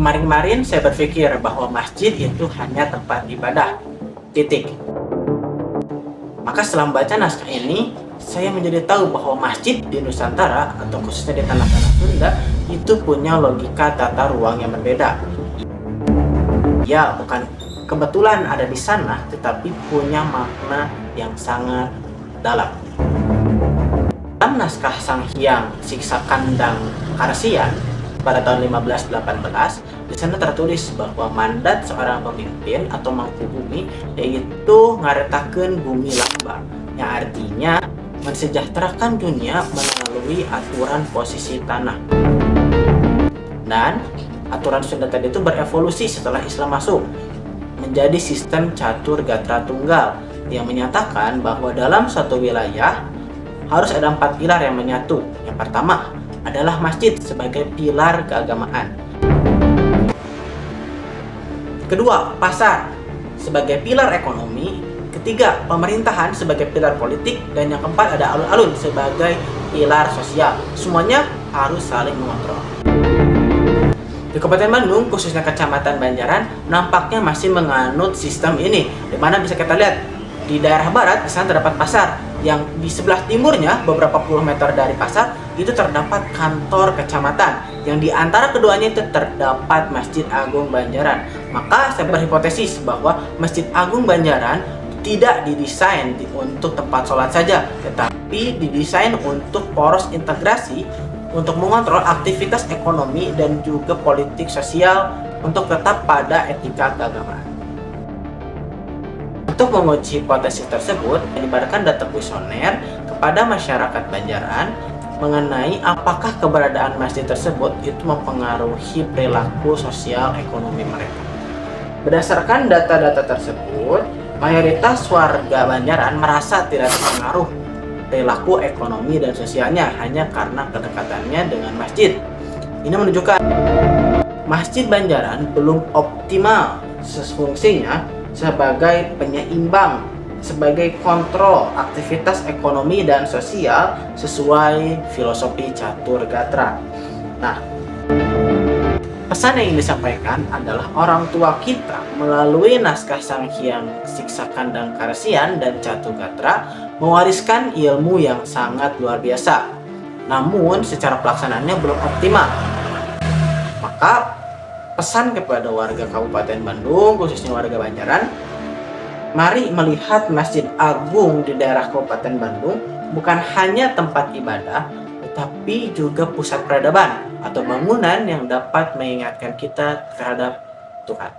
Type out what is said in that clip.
Kemarin-kemarin saya berpikir bahwa masjid itu hanya tempat ibadah. Titik. Maka setelah membaca naskah ini, saya menjadi tahu bahwa masjid di Nusantara atau khususnya di tanah-tanah Sunda itu punya logika tata ruang yang berbeda. Ya, bukan kebetulan ada di sana, tetapi punya makna yang sangat dalam. Dalam naskah Sang Hyang Siksa Kandang Karesian pada tahun 1518, di sana tertulis bahwa mandat seorang pemimpin atau mangku bumi yaitu ngaretakeun bumi lamba, yang artinya mensejahterakan dunia melalui aturan posisi tanah. Dan aturan Sunda tadi itu berevolusi setelah Islam masuk menjadi sistem catur gatra tunggal yang menyatakan bahwa dalam suatu wilayah harus ada 4 pilar yang menyatu. Yang pertama adalah masjid sebagai pilar keagamaan. Kedua, pasar sebagai pilar ekonomi. Ketiga, pemerintahan sebagai pilar politik. Dan yang keempat ada alun-alun sebagai pilar sosial. Semuanya harus saling mengontrol. Di Kabupaten Bandung, khususnya Kecamatan Banjaran, nampaknya masih menganut sistem ini. Di mana bisa kita lihat, di daerah barat, di sana terdapat pasar. Yang di sebelah timurnya, beberapa puluh meter dari pasar, itu terdapat kantor kecamatan. Yang di antara keduanya itu terdapat Masjid Agung Banjaran. Maka saya berhipotesis bahwa Masjid Agung Banjaran tidak didesain untuk tempat sholat saja, tetapi didesain untuk poros integrasi untuk mengontrol aktivitas ekonomi dan juga politik sosial untuk tetap pada etika keagamaan. Untuk menguji hipotesis tersebut, menyebarkan data kuesioner kepada masyarakat Banjaran mengenai apakah keberadaan masjid tersebut itu mempengaruhi perilaku sosial ekonomi mereka. Berdasarkan data-data tersebut, mayoritas warga Banjaran merasa tidak terpengaruh perilaku ekonomi dan sosialnya hanya karena kedekatannya dengan masjid. Ini menunjukkan Masjid Banjaran belum optimal fungsinya sebagai penyeimbang, sebagai kontrol aktivitas ekonomi dan sosial sesuai filosofi catur gatra. Nah, pesan yang disampaikan adalah orang tua kita melalui naskah Sang Hyang Siksa Kandang Karesian dan Catur Gatra mewariskan ilmu yang sangat luar biasa. Namun secara pelaksanaannya belum optimal. Maka pesan kepada warga Kabupaten Bandung, khususnya warga Banjaran, mari melihat Masjid Agung di daerah Kabupaten Bandung bukan hanya tempat ibadah, tetapi juga pusat peradaban atau bangunan yang dapat mengingatkan kita terhadap Tuhan.